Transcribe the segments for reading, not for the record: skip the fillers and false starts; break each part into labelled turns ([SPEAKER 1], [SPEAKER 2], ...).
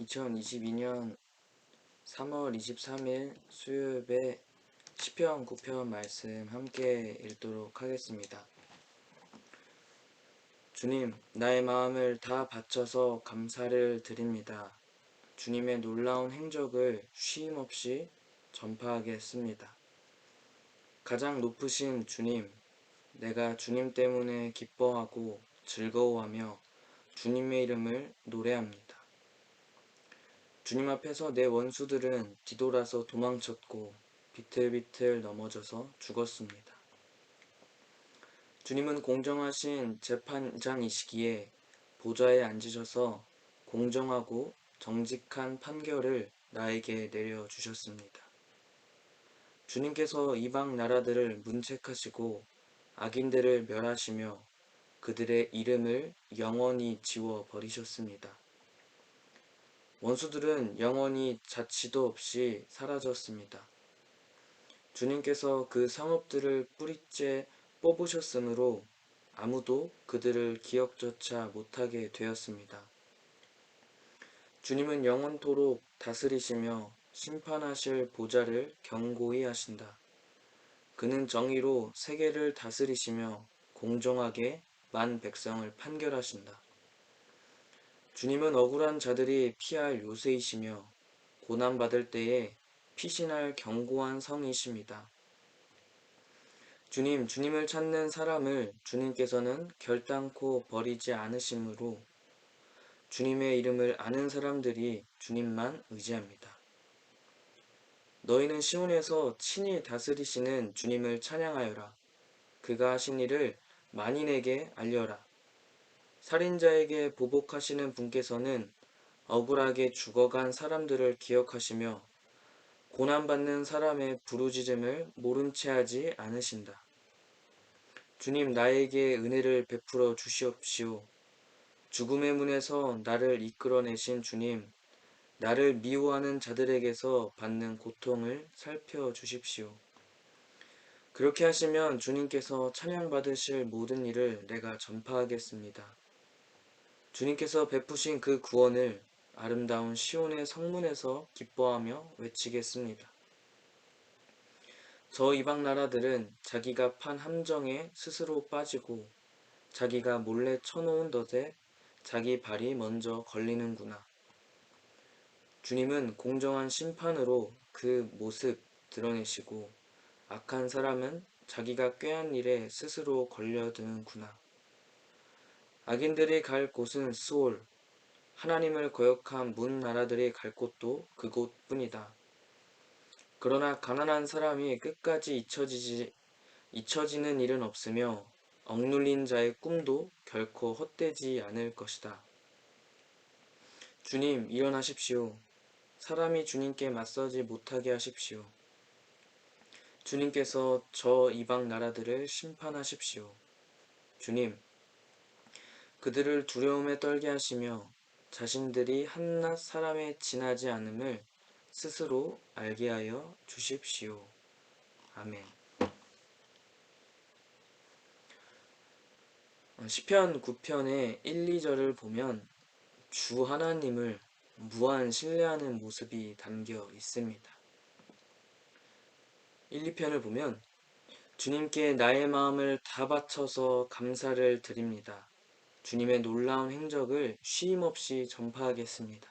[SPEAKER 1] 2022년 3월 23일 수요일에 시편 9편 말씀 함께 읽도록 하겠습니다. 주님, 나의 마음을 다 바쳐서 감사를 드립니다. 주님의 놀라운 행적을 쉼없이 전파하겠습니다. 가장 높으신 주님, 내가 주님 때문에 기뻐하고 즐거워하며 주님의 이름을 노래합니다. 주님 앞에서 내 원수들은 뒤돌아서 도망쳤고 비틀비틀 넘어져서 죽었습니다. 주님은 공정하신 재판장이시기에 보좌에 앉으셔서 공정하고 정직한 판결을 나에게 내려주셨습니다. 주님께서 이방 나라들을 문책하시고 악인들을 멸하시며 그들의 이름을 영원히 지워버리셨습니다. 원수들은 영원히 자취도 없이 사라졌습니다. 주님께서 그 성읍들을 뿌리째 뽑으셨으므로 아무도 그들을 기억조차 못하게 되었습니다. 주님은 영원토록 다스리시며 심판하실 보좌를 견고히 하신다. 그는 정의로 세계를 다스리시며 공정하게 만 백성을 판결하신다. 주님은 억울한 자들이 피할 요새이시며 고난받을 때에 피신할 견고한 성이십니다. 주님을 찾는 사람을 주님께서는 결단코 버리지 않으시므로 주님의 이름을 아는 사람들이 주님만 의지합니다. 너희는 시온에서 친히 다스리시는 주님을 찬양하여라. 그가 하신 일을 만인에게 알려라. 살인자에게 보복하시는 분께서는 억울하게 죽어간 사람들을 기억하시며 고난받는 사람의 부르짖음을 모른 채 하지 않으신다. 주님, 나에게 은혜를 베풀어 주시옵시오. 죽음의 문에서 나를 이끌어내신 주님, 나를 미워하는 자들에게서 받는 고통을 살펴주십시오. 그렇게 하시면 주님께서 찬양받으실 모든 일을 내가 전파하겠습니다. 주님께서 베푸신 그 구원을 아름다운 시온의 성문에서 기뻐하며 외치겠습니다. 저 이방 나라들은 자기가 판 함정에 스스로 빠지고 자기가 몰래 쳐놓은 덫에 자기 발이 먼저 걸리는구나. 주님은 공정한 심판으로 그 모습 드러내시고 악한 사람은 자기가 꾀한 일에 스스로 걸려드는구나. 악인들이 갈 곳은 스올, 하나님을 거역한 문 나라들이 갈 곳도 그곳뿐이다. 그러나 가난한 사람이 끝까지 잊혀지는 일은 없으며 억눌린 자의 꿈도 결코 헛되지 않을 것이다. 주님, 일어나십시오. 사람이 주님께 맞서지 못하게 하십시오. 주님께서 저 이방 나라들을 심판하십시오. 주님, 그들을 두려움에 떨게 하시며 자신들이 한낱 사람에 지나지 않음을 스스로 알게 하여 주십시오. 아멘. 시편 9편의 1, 2절을 보면 주 하나님을 무한 신뢰하는 모습이 담겨 있습니다. 1, 2편을 보면 주님께 나의 마음을 다 바쳐서 감사를 드립니다. 주님의 놀라운 행적을 쉼없이 전파하겠습니다.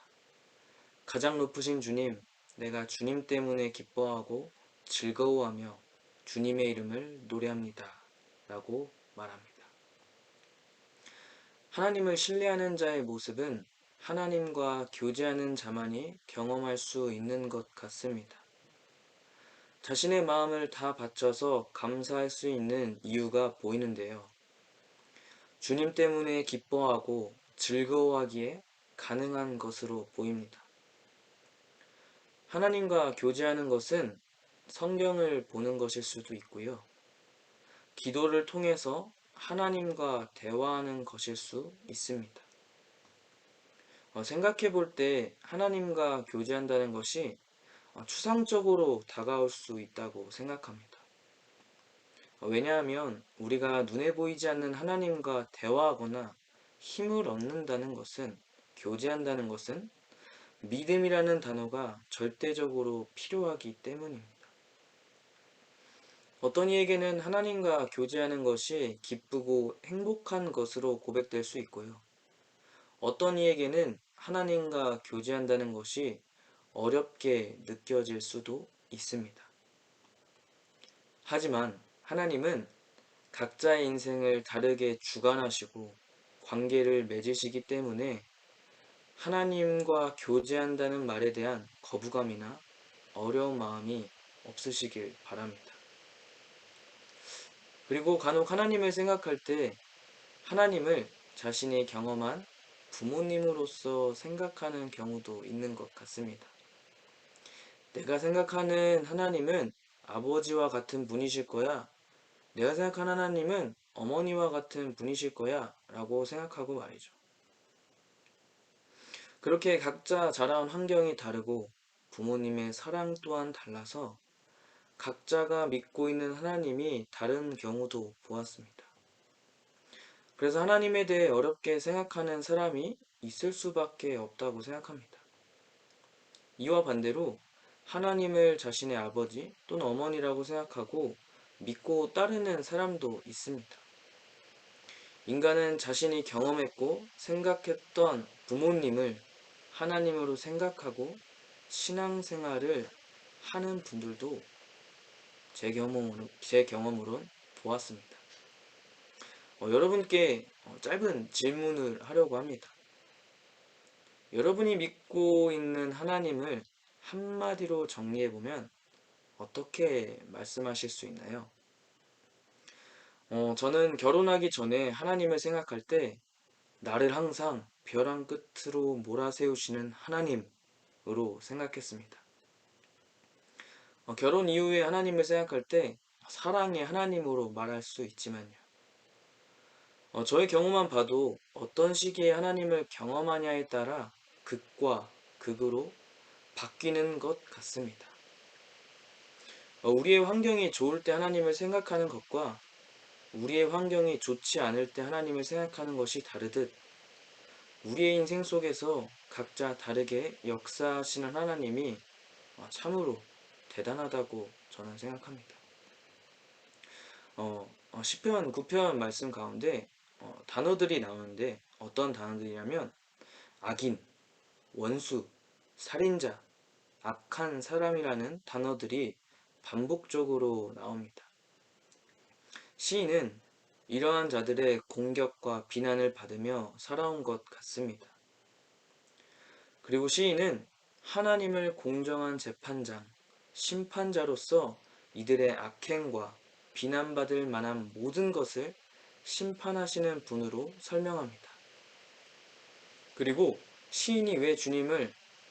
[SPEAKER 1] 가장 높으신 주님, 내가 주님 때문에 기뻐하고 즐거워하며 주님의 이름을 노래합니다. 라고 말합니다. 하나님을 신뢰하는 자의 모습은 하나님과 교제하는 자만이 경험할 수 있는 것 같습니다. 자신의 마음을 다 바쳐서 감사할 수 있는 이유가 보이는데요. 주님 때문에 기뻐하고 즐거워하기에 가능한 것으로 보입니다. 하나님과 교제하는 것은 성경을 보는 것일 수도 있고요. 기도를 통해서 하나님과 대화하는 것일 수 있습니다. 생각해 볼 때 하나님과 교제한다는 것이 추상적으로 다가올 수 있다고 생각합니다. 왜냐하면 우리가 눈에 보이지 않는 하나님과 대화하거나 힘을 얻는다는 것은, 교제한다는 것은 믿음이라는 단어가 절대적으로 필요하기 때문입니다. 어떤 이에게는 하나님과 교제하는 것이 기쁘고 행복한 것으로 고백될 수 있고요. 어떤 이에게는 하나님과 교제한다는 것이 어렵게 느껴질 수도 있습니다. 하지만 하나님은 각자의 인생을 다르게 주관하시고 관계를 맺으시기 때문에 하나님과 교제한다는 말에 대한 거부감이나 어려운 마음이 없으시길 바랍니다. 그리고 간혹 하나님을 생각할 때 하나님을 자신이 경험한 부모님으로서 생각하는 경우도 있는 것 같습니다. 내가 생각하는 하나님은 아버지와 같은 분이실 거야. 내가 생각하는 하나님은 어머니와 같은 분이실 거야. 라고 생각하고 말이죠. 그렇게 각자 자라온 환경이 다르고 부모님의 사랑 또한 달라서 각자가 믿고 있는 하나님이 다른 경우도 보았습니다. 그래서 하나님에 대해 어렵게 생각하는 사람이 있을 수밖에 없다고 생각합니다. 이와 반대로 하나님을 자신의 아버지 또는 어머니라고 생각하고 믿고 따르는 사람도 있습니다. 인간은 자신이 경험했고 생각했던 부모님을 하나님으로 생각하고 신앙생활을 하는 분들도 제 경험으론 보았습니다. 여러분께 짧은 질문을 하려고 합니다. 여러분이 믿고 있는 하나님을 한마디로 정리해보면 어떻게 말씀하실 수 있나요? 저는 결혼하기 전에 하나님을 생각할 때 나를 항상 벼랑 끝으로 몰아세우시는 하나님으로 생각했습니다. 결혼 이후에 하나님을 생각할 때 사랑의 하나님으로 말할 수 있지만요. 저의 경우만 봐도 어떤 시기에 하나님을 경험하냐에 따라 극과 극으로 바뀌는 것 같습니다. 우리의 환경이 좋을 때 하나님을 생각하는 것과 우리의 환경이 좋지 않을 때 하나님을 생각하는 것이 다르듯 우리의 인생 속에서 각자 다르게 역사하시는 하나님이 참으로 대단하다고 저는 생각합니다. 시편 9편 말씀 가운데 단어들이 나오는데 어떤 단어들이냐면 악인, 원수, 살인자, 악한 사람이라는 단어들이 반복적으로 나옵니다. 시인은 이러한 자들의 공격과 비난을 받으며 살아온 것 같습니다. 그리고 시인은 하나님을 공정한 재판장, 심판자로서 이들의 악행과 비난받을 만한 모든 것을 심판하시는 분으로 설명합니다. 그리고 시인이 왜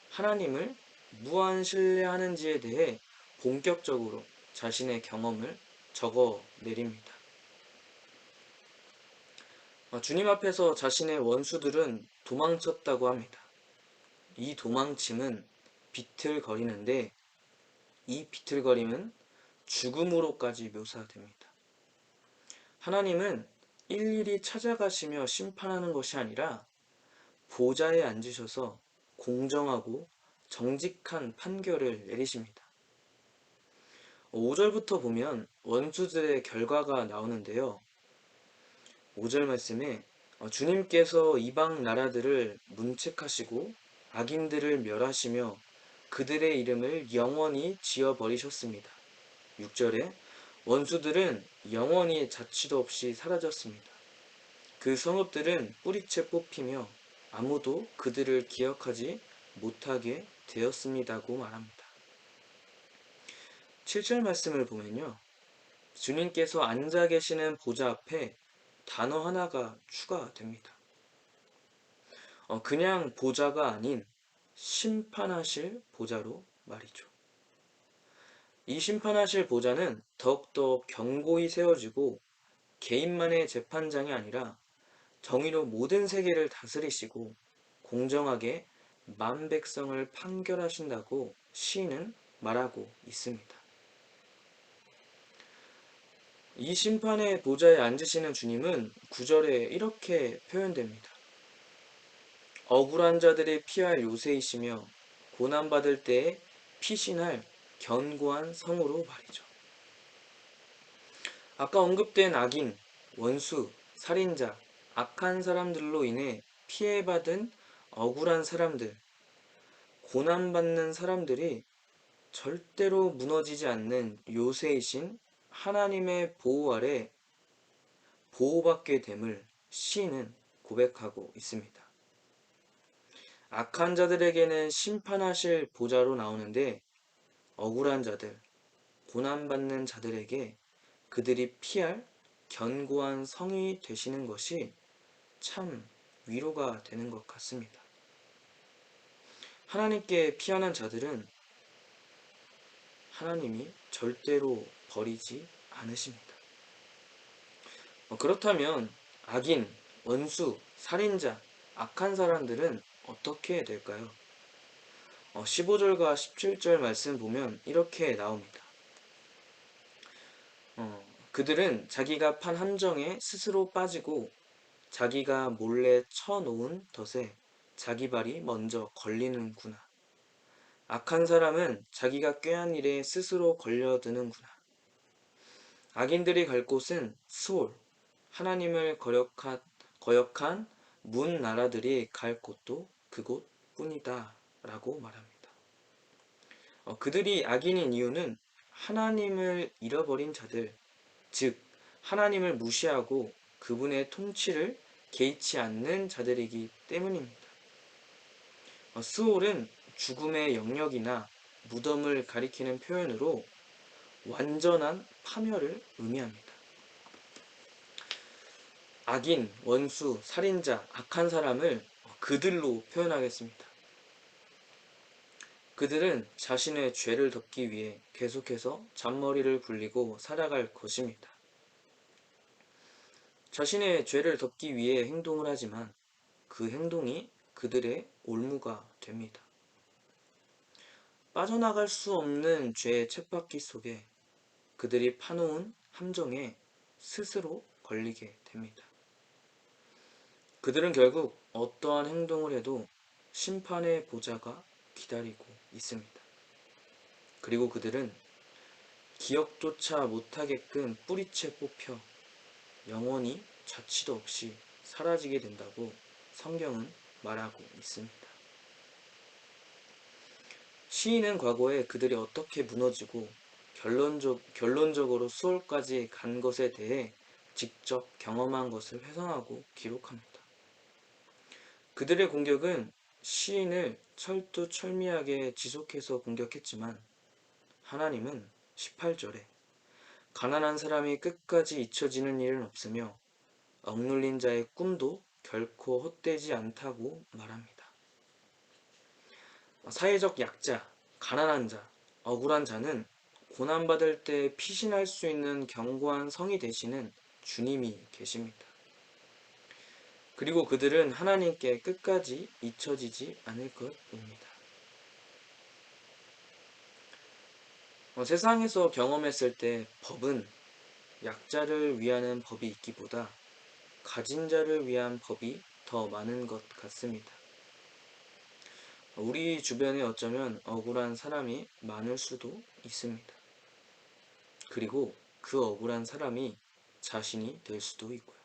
[SPEAKER 1] 하나님을 무한 신뢰하는지에 대해 본격적으로 자신의 경험을 적어 내립니다. 주님 앞에서 자신의 원수들은 도망쳤다고 합니다. 이 도망침은 비틀거리는데 이 비틀거림은 죽음으로까지 묘사됩니다. 하나님은 일일이 찾아가시며 심판하는 것이 아니라 보좌에 앉으셔서 공정하고 정직한 판결을 내리십니다. 5절부터 보면 원수들의 결과가 나오는데요. 5절 말씀에 주님께서 이방 나라들을 문책하시고 악인들을 멸하시며 그들의 이름을 영원히 지어버리셨습니다. 6절에 원수들은 영원히 자취도 없이 사라졌습니다. 그 성읍들은 뿌리채 뽑히며 아무도 그들을 기억하지 못하게 되었습니다고 말합니다. 7절 말씀을 보면요. 주님께서 앉아 계시는 보좌 앞에 단어 하나가 추가됩니다. 그냥 보좌가 아닌 심판하실 보좌로 말이죠. 이 심판하실 보좌는 더욱더 견고히 세워지고 개인만의 재판장이 아니라 정의로 모든 세계를 다스리시고 공정하게 만백성을 판결하신다고 시인은 말하고 있습니다. 이 심판의 보좌에 앉으시는 주님은 9절에 이렇게 표현됩니다. 억울한 자들의 피할 요새이시며 고난받을 때에 피신할 견고한 성으로 말이죠. 아까 언급된 악인, 원수, 살인자, 악한 사람들로 인해 피해받은 억울한 사람들, 고난받는 사람들이 절대로 무너지지 않는 요새이신 하나님의 보호 아래 보호받게 됨을 시인은 고백하고 있습니다. 악한 자들에게는 심판하실 보좌로 나오는데 억울한 자들, 고난받는 자들에게 그들이 피할 견고한 성이 되시는 것이 참 위로가 되는 것 같습니다. 하나님께 피하는 자들은 하나님이 절대로 버리지 않으십니다. 그렇다면 악인, 원수, 살인자, 악한 사람들은 어떻게 될까요? 15절과 17절 말씀 보면 이렇게 나옵니다. 그들은 자기가 판 함정에 스스로 빠지고 자기가 몰래 쳐놓은 덫에 자기 발이 먼저 걸리는구나. 악한 사람은 자기가 꾀한 일에 스스로 걸려드는구나. 악인들이 갈 곳은 스올, 하나님을 거역한 문 나라들이 갈 곳도 그곳뿐이다 라고 말합니다. 그들이 악인인 이유는 하나님을 잃어버린 자들, 즉 하나님을 무시하고 그분의 통치를 개의치 않는 자들이기 때문입니다. 스올은 죽음의 영역이나 무덤을 가리키는 표현으로 완전한 파멸을 의미합니다. 악인, 원수, 살인자, 악한 사람을 그들로 표현하겠습니다. 그들은 자신의 죄를 덮기 위해 계속해서 잔머리를 굴리고 살아갈 것입니다. 자신의 죄를 덮기 위해 행동을 하지만 그 행동이 그들의 올무가 됩니다. 빠져나갈 수 없는 죄의 쳇바퀴 속에 그들이 파놓은 함정에 스스로 걸리게 됩니다. 그들은 결국 어떠한 행동을 해도 심판의 보좌가 기다리고 있습니다. 그리고 그들은 기억조차 못하게끔 뿌리채 뽑혀 영원히 자취도 없이 사라지게 된다고 성경은 말하고 있습니다. 시인은 과거에 그들이 어떻게 무너지고 결론적으로 수월까지 간 것에 대해 직접 경험한 것을 회상하고 기록합니다. 그들의 공격은 시인을 철두철미하게 지속해서 공격했지만 하나님은 18절에 가난한 사람이 끝까지 잊혀지는 일은 없으며 억눌린 자의 꿈도 결코 헛되지 않다고 말합니다. 사회적 약자, 가난한 자, 억울한 자는 고난받을 때 피신할 수 있는 견고한 성이 되시는 주님이 계십니다. 그리고 그들은 하나님께 끝까지 잊혀지지 않을 것입니다. 세상에서 경험했을 때 법은 약자를 위하는 법이 있기보다 가진 자를 위한 법이 더 많은 것 같습니다. 우리 주변에 어쩌면 억울한 사람이 많을 수도 있습니다. 그리고 그 억울한 사람이 자신이 될 수도 있고요.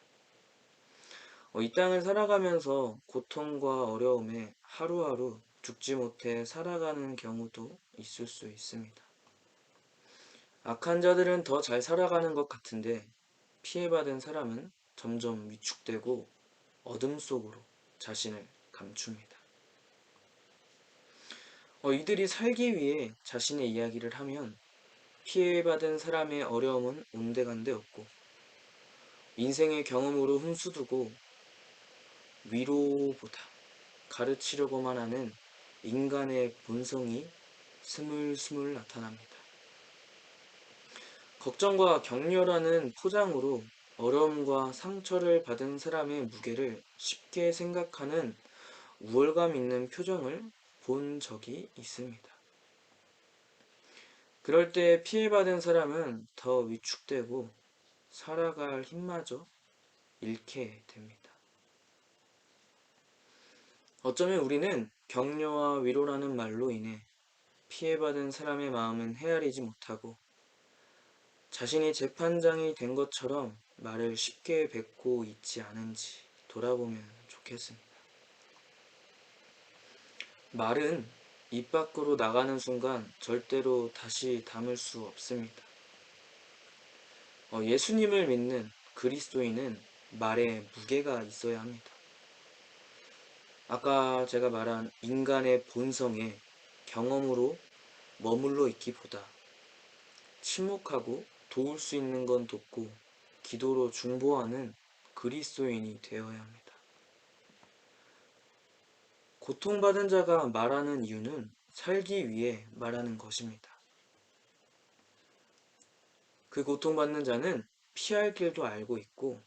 [SPEAKER 1] 이 땅을 살아가면서 고통과 어려움에 하루하루 죽지 못해 살아가는 경우도 있을 수 있습니다. 악한 자들은 더 잘 살아가는 것 같은데 피해받은 사람은 점점 위축되고 어둠 속으로 자신을 감춥니다. 이들이 살기 위해 자신의 이야기를 하면 피해받은 사람의 어려움은 온데간데 없고 인생의 경험으로 흠수두고 위로보다 가르치려고만 하는 인간의 본성이 스물스물 나타납니다. 걱정과 격려라는 포장으로 어려움과 상처를 받은 사람의 무게를 쉽게 생각하는 우월감 있는 표정을 본 적이 있습니다. 그럴 때 피해받은 사람은 더 위축되고 살아갈 힘마저 잃게 됩니다. 어쩌면 우리는 격려와 위로라는 말로 인해 피해받은 사람의 마음은 헤아리지 못하고 자신이 재판장이 된 것처럼 말을 쉽게 뱉고 있지 않은지 돌아보면 좋겠습니다. 말은 입 밖으로 나가는 순간 절대로 다시 담을 수 없습니다. 예수님을 믿는 그리스도인은 말에 무게가 있어야 합니다. 아까 제가 말한 인간의 본성에 경험으로 머물러 있기보다 침묵하고 도울 수 있는 건 돕고 기도로 중보하는 그리스도인이 되어야 합니다. 고통받은 자가 말하는 이유는 살기 위해 말하는 것입니다. 그 고통받는 자는 피할 길도 알고 있고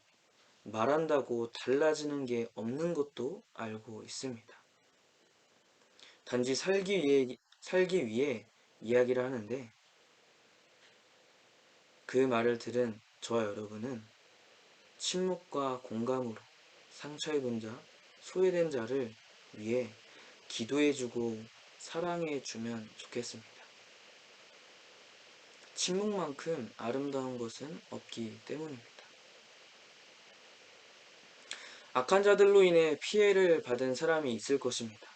[SPEAKER 1] 말한다고 달라지는 게 없는 것도 알고 있습니다. 단지 살기 위해 이야기를 하는데 그 말을 들은 저와 여러분은 침묵과 공감으로 상처 입은 자, 소외된 자를 위해 기도해주고 사랑해주면 좋겠습니다. 침묵만큼 아름다운 것은 없기 때문입니다. 악한 자들로 인해 피해를 받은 사람이 있을 것입니다.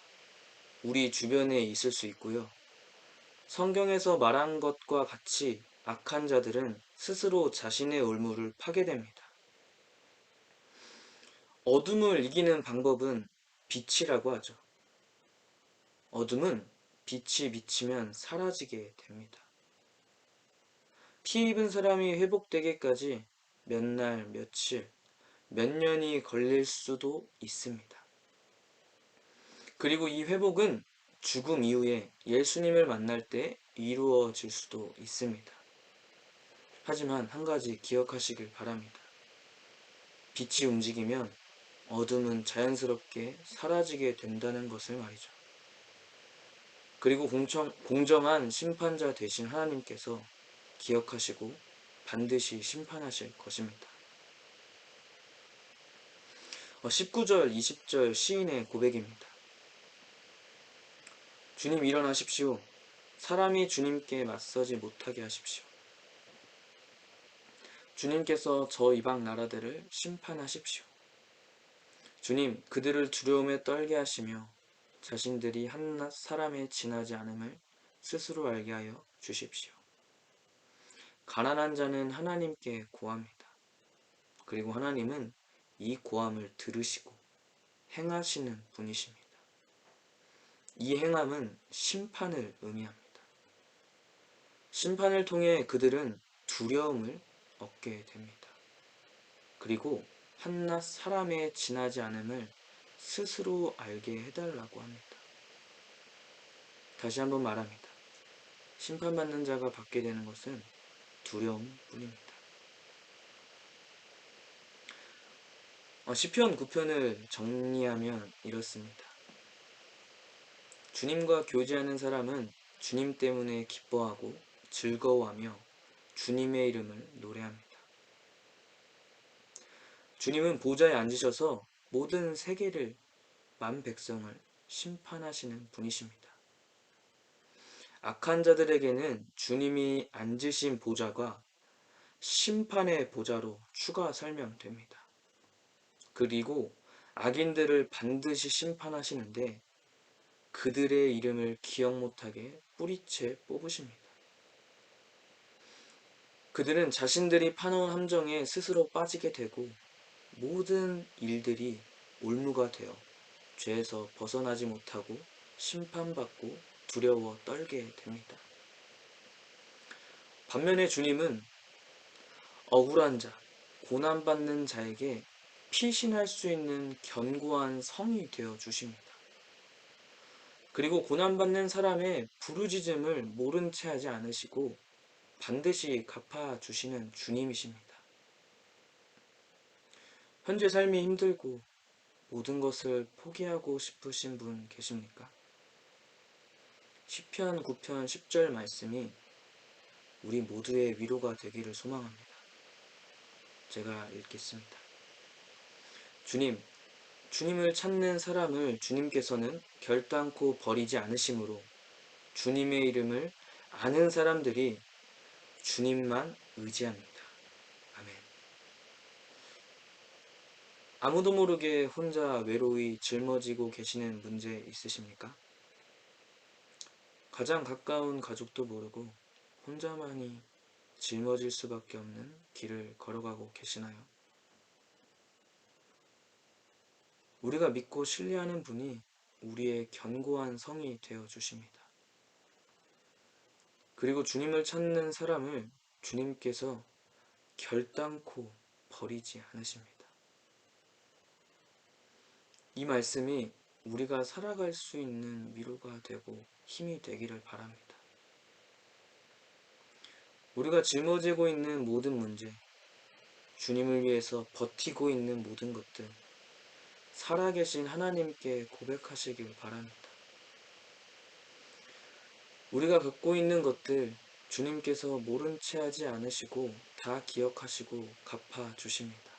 [SPEAKER 1] 우리 주변에 있을 수 있고요. 성경에서 말한 것과 같이 악한 자들은 스스로 자신의 올무를 파괴됩니다. 어둠을 이기는 방법은 빛이라고 하죠. 어둠은 빛이 비치면 사라지게 됩니다. 피해 입은 사람이 회복되기까지 몇 날, 며칠, 몇 년이 걸릴 수도 있습니다. 그리고 이 회복은 죽음 이후에 예수님을 만날 때 이루어질 수도 있습니다. 하지만 한 가지 기억하시길 바랍니다. 빛이 움직이면 어둠은 자연스럽게 사라지게 된다는 것을 말이죠. 그리고 공정한 심판자 되신 하나님께서 기억하시고 반드시 심판하실 것입니다. 19절, 20절 시인의 고백입니다. 주님 일어나십시오. 사람이 주님께 맞서지 못하게 하십시오. 주님께서 저 이방 나라들을 심판하십시오. 주님, 그들을 두려움에 떨게 하시며 자신들이 한낱 사람에 지나지 않음을 스스로 알게 하여 주십시오. 가난한 자는 하나님께 고합니다. 그리고 하나님은 이 고함을 들으시고 행하시는 분이십니다. 이 행함은 심판을 의미합니다. 심판을 통해 그들은 두려움을 얻게 됩니다. 그리고 한낱 사람에 지나지 않음을 스스로 알게 해달라고 합니다. 다시 한번 말합니다. 심판받는 자가 받게 되는 것은 두려움뿐입니다. 시편 9편을 정리하면 이렇습니다. 주님과 교제하는 사람은 주님 때문에 기뻐하고 즐거워하며 주님의 이름을 노래합니다. 주님은 보좌에 앉으셔서 모든 세계를 만 백성을 심판하시는 분이십니다. 악한 자들에게는 주님이 앉으신 보좌가 심판의 보좌로 추가 설명됩니다. 그리고 악인들을 반드시 심판하시는데 그들의 이름을 기억 못하게 뿌리채 뽑으십니다. 그들은 자신들이 파놓은 함정에 스스로 빠지게 되고 모든 일들이 올무가 되어 죄에서 벗어나지 못하고 심판받고 두려워 떨게 됩니다. 반면에 주님은 억울한 자, 고난받는 자에게 피신할 수 있는 견고한 성이 되어 주십니다. 그리고 고난받는 사람의 부르짖음을 모른 채 하지 않으시고 반드시 갚아주시는 주님이십니다. 현재 삶이 힘들고 모든 것을 포기하고 싶으신 분 계십니까? 시편 9편 10절 말씀이 우리 모두의 위로가 되기를 소망합니다. 제가 읽겠습니다. 주님, 주님을 찾는 사람을 주님께서는 결단코 버리지 않으심으로 주님의 이름을 아는 사람들이 주님만 의지합니다. 아멘. 아무도 모르게 혼자 외로이 짊어지고 계시는 문제 있으십니까? 가장 가까운 가족도 모르고 혼자만이 짊어질 수밖에 없는 길을 걸어가고 계시나요? 우리가 믿고 신뢰하는 분이 우리의 견고한 성이 되어 주십니다. 그리고 주님을 찾는 사람을 주님께서 결단코 버리지 않으십니다. 이 말씀이 우리가 살아갈 수 있는 위로가 되고 힘이 되기를 바랍니다. 우리가 짊어지고 있는 모든 문제, 주님을 위해서 버티고 있는 모든 것들, 살아계신 하나님께 고백하시길 바랍니다. 우리가 갖고 있는 것들 주님께서 모른 채 하지 않으시고 다 기억하시고 갚아주십니다.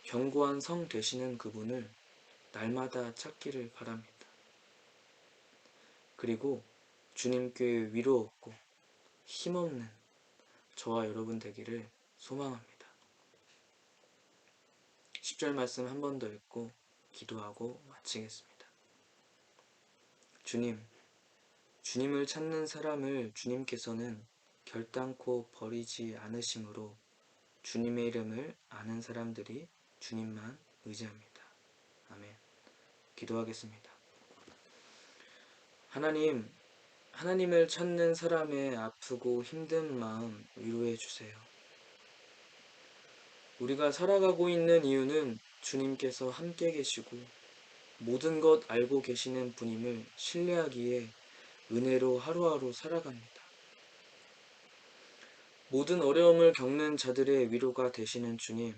[SPEAKER 1] 견고한 성 되시는 그분을 날마다 찾기를 바랍니다. 그리고 주님께 위로 얻고 힘없는 저와 여러분 되기를 소망합니다. 10절 말씀 한 번 더 읽고 기도하고 마치겠습니다. 주님을 찾는 사람을 주님께서는 결단코 버리지 않으심으로 주님의 이름을 아는 사람들이 주님만 의지합니다. 아멘. 기도하겠습니다. 하나님을 찾는 사람의 아프고 힘든 마음 위로해 주세요. 우리가 살아가고 있는 이유는 주님께서 함께 계시고 모든 것 알고 계시는 분임을 신뢰하기에 은혜로 하루하루 살아갑니다. 모든 어려움을 겪는 자들의 위로가 되시는 주님,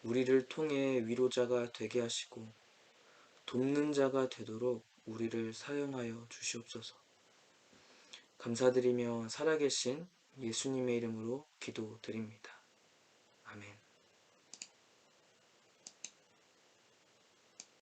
[SPEAKER 1] 우리를 통해 위로자가 되게 하시고 돕는 자가 되도록 우리를 사용하여 주시옵소서. 감사드리며 살아계신 예수님의 이름으로 기도드립니다. 아멘.